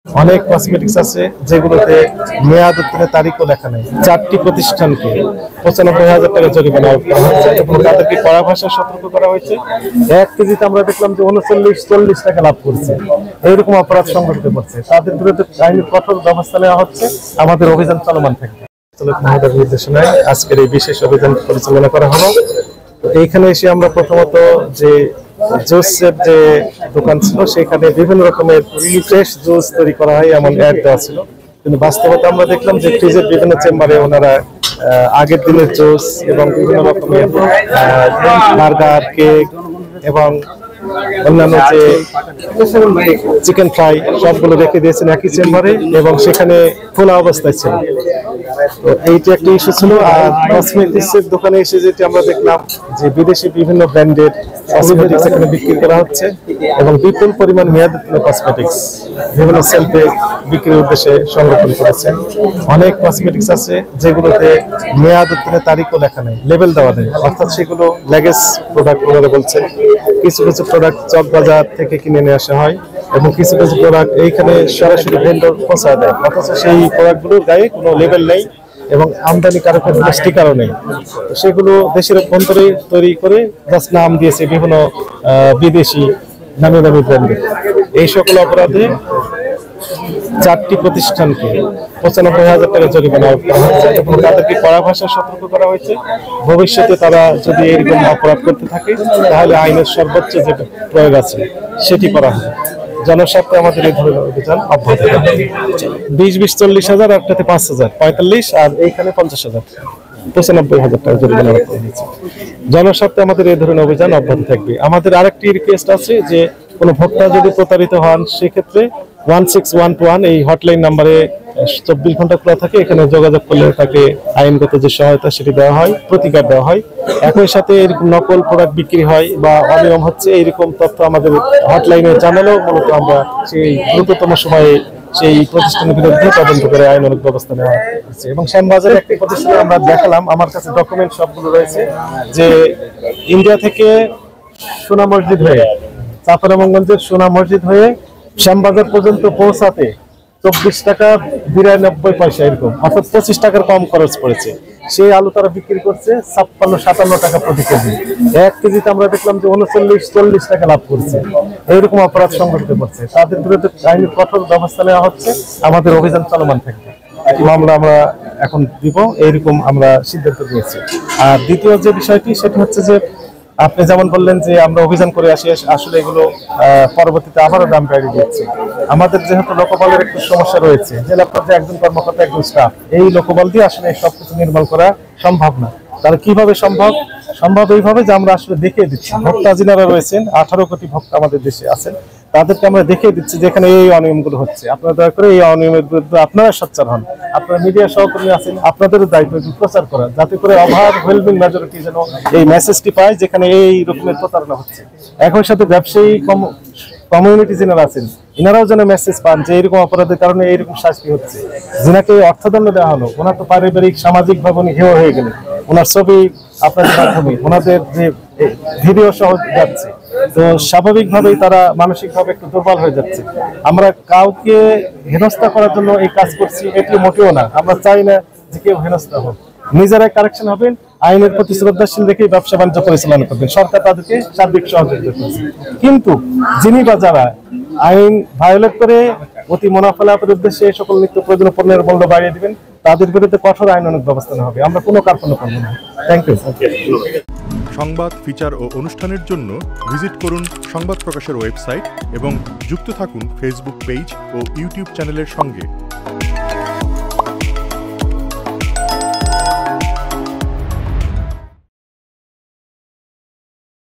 অনেক কসমেটিক্স আছে যেগুলোতে মেয়াদ উত্তীর্ণের তারিখও লেখা নেই। 4টি প্রতিষ্ঠানকে 95,000 টাকা জরিমানা করা হয়েছে এবং তাদেরকে কড়া ভাষায় সতর্ক করা হয়েছে। 1 কেজিতে আমরা দেখলাম যে 39-40 টাকা লাভ করছে। এইরকম অপরাধ সংঘটিত করছে, তাদের বিরুদ্ধে আইনি কঠোর ব্যবস্থা নেওয়া হচ্ছে। আমাদের অভিযান চলমান থাকবে। মহোদয়ের নির্দেশনায় আজকের এই বিশেষ অভিযান পরিচালনা করা হলো। এইখানে এসে আমরা প্রথমত যে জুসের যে দোকান ছিল সেখানে বিভিন্ন রকমের ফ্রেশ জুস তৈরি করা হয় এমন অ্যাড দেওয়া ছিল, কিন্তু বাস্তবতা আমরা দেখলাম যে ফ্রিজের বিভিন্ন চেম্বারে ওনারা আগের দিনের জুস এবং বিভিন্ন রকমের বার্গার, কেক এবং অন্যান্য যে চিকেন ফ্রাই সবগুলো রেখে দিয়েছেন একই চেম্বারে এবং সেখানে খোলা অবস্থায় ছিল। তো এইটি একটা ইস্যু ছিল। আর কসমেটিক্সের দোকানে এসে যেটি আমরা দেখলাম যে বিদেশি বিভিন্ন ব্র্যান্ডের কসমেটিক্স এখানে বিক্রি করা হচ্ছে এবং বিপুল পরিমাণ মেয়াদ উত্তীর্ণ কসমেটিক্স বিভিন্ন সেলফে বিক্রির উদ্দেশ্যে সংরক্ষণ করেছেন। অনেক কসমেটিক্স আছে যেগুলোতে মেয়াদ উত্তীর্ণের তারিখও লেখা নেই, লেবেল দেওয়া নেই, অর্থাৎ সেগুলো লেগেজ প্রোডাক্ট ওনারা বলছেন। কিছু কিছু প্রোডাক্ট চক বাজার থেকে কিনে নিয়ে আসা হয় এবং কিছু কিছু প্রোডাক্ট এইখানে সরাসরি ভেন্ডর পৌঁছায় দেয়, অথচ সেই প্রোডাক্টগুলোর গায়ে কোনো লেবেল নেই এবং আমদানিকারকের কোনো স্টিকারও নেই। সেগুলো দেশের অভ্যন্তরে তৈরি করে জাস্ট নাম দিয়েছে বিভিন্ন বিদেশি নামি দামি ব্র্যান্ডের। এই সকল অপরাধে 4টি প্রতিষ্ঠানকে 95,000 টাকা জরিমানা করা হয়েছে এবং তাদেরকে কড়া ভাষায় সতর্ক করা হয়েছে। ভবিষ্যতে তারা যদি এরকম অপরাধ করতে থাকে তাহলে আইনের সর্বোচ্চ যে প্রয়োগ আছে সেটি করা হবে। জনস্বার্থে আমাদের এই ধরনের অভিযান অব্যাহত থাকবে। 20-40 হাজার, একটাতে 5,000, 45 আর এইখানে 50,000, 95,000 টাকা জরিমানা করা হয়েছে। জনস্বার্থে আমাদের এই ধরনের অভিযান অব্যাহত থাকবে। আমাদের আরেকটি রিকোয়েস্ট আছে যে কোনো ভোক্তা যদি প্রতারিত হন সেক্ষেত্রে 1611 এই হটলাইন নাম্বারে 24 ঘন্টা খোলা থাকে। এখানে যোগাযোগ করলে তাকে আইনগত যে সহায়তা সেটি দেওয়া হয়, প্রতিকার দেওয়া হয়। একই সাথে এরকম নকল প্রোডাক্ট বিক্রি হয় বা অনিয়ম হচ্ছে এইরকম তথ্য আমাদের হটলাইনে জানালেও মূলত আমরা সেই দ্রুততম সময়ে সেই প্রতিষ্ঠানের বিরুদ্ধে তদন্ত করে আইনানুগ ব্যবস্থা নেওয়া হচ্ছে। এবং শ্যামবাজারে একটি প্রতিষ্ঠানে আমরা দেখালাম, আমার কাছে ডকুমেন্ট সবগুলো রয়েছে, যে ইন্ডিয়া থেকে সোনা মসজিদ হয়ে, চাঁপাইনবাবগঞ্জের সোনা মসজিদ হয়ে শ্যামবাজার পর্যন্ত পৌঁছাতে 24 টাকা 92 পয়সা এরকম, অর্থাৎ 25 টাকার কম খরচ পড়েছে। সেই আলু তারা বিক্রি করছে 56-57 টাকা প্রতি কেজি। 1 কেজিতে আমরা দেখলাম যে 39-40 টাকা লাভ করছে। এইরকম অপরাধ সংঘটিত করছে, তাদের বিরুদ্ধে আইনি কঠোর ব্যবস্থা নেওয়া হচ্ছে। আমাদের অভিযান চলমান থাকবে। একটি মামলা আমরা এখন দিব, এইরকম আমরা সিদ্ধান্ত নিয়েছি। আর দ্বিতীয় যে বিষয়টি সেটি হচ্ছে যে আপনি যেমন বললেন যে আমরা অভিযান করে আসি, আসলে এগুলো পরবর্তীতে আবারও দাম বাড়িয়ে দিচ্ছে। আমাদের যেহেতু লোকবলের একটু সমস্যা রয়েছে, জেলা পর্যায়ে একজন কর্মকর্তা, একজন স্টাফ, এই লোকবল দিয়ে আসলে সবকিছু নির্মূল করা সম্ভব না। তাহলে কিভাবে সম্ভব? এইভাবে যে আমরা আসলে দেখিয়ে দিচ্ছি, ভোক্তা যিনারা রয়েছেন, 18 কোটি ভোক্তা আমাদের দেশে আছেন, তাদেরকে আমরা দেখিয়ে দিচ্ছি যে এখানে এই অনিয়মগুলো হচ্ছে। আপনারা দয়া করে এই অনিয়মের বিরুদ্ধে আপনারা সোচ্চার হন। আপনারা মিডিয়া সহকর্মী আছেন, আপনাদেরও দায়িত্ব প্রচার করা, যাতে করে ওভারওয়েলমিং মেজরিটি যেন এই মেসেজটি পায় যেখানে এই রকমের প্রতারণা হচ্ছে। একই সাথে ব্যবসায়ী কমিউনিটি যিনারা আছেন এনারাও যেন মেসেজ পান যে এইরকম অপরাধের কারণে এইরকম শাস্তি হচ্ছে। যিনাকে অর্থদণ্ড দেওয়া হলো, ওনার তো পারিবারিক সামাজিক ভাবে উনি হেয় হয়ে গেলেন, ওনার ছবি আপনাদের মাধ্যমে ওনাদের যে ভিডিও সহ যাচ্ছে, তো স্বাভাবিকভাবেই তারা মানসিকভাবে একটু দুর্বল হয়ে যাচ্ছে। আমরা কাউকে হেনস্থা করার জন্য এই কাজ করছি এটি মোটেও না। আমরা চাই না যে কেউ হেনস্থা হোক, নিজেরাই কারেকশন হবেন, আইনের প্রতি শ্রদ্ধাশীল রেখেই ব্যবসা বাণিজ্য পরিচালনা করবেন। সরকার তাদেরকে সার্বিক সহযোগিতা করছে, কিন্তু যিনি বা যারা আইন ভায়োলেট করে অতি মুনাফা লাভের উদ্দেশ্যে সকল নিত্য প্রয়োজনীয় পণ্যের মূল্য বাড়িয়ে দিবেন, তাদের বিরুদ্ধে কঠোর আইনানুগ ব্যবস্থা নেওয়া হবে। আমরা কোনো কার্পণ্য করব না। Thank you. সংবাদ, ফিচার ও অনুষ্ঠানের জন্য ভিজিট করুন সংবাদ প্রকাশের ওয়েবসাইট এবং যুক্ত থাকুন ফেসবুক পেজ ও ইউটিউব চ্যানেলের সঙ্গে।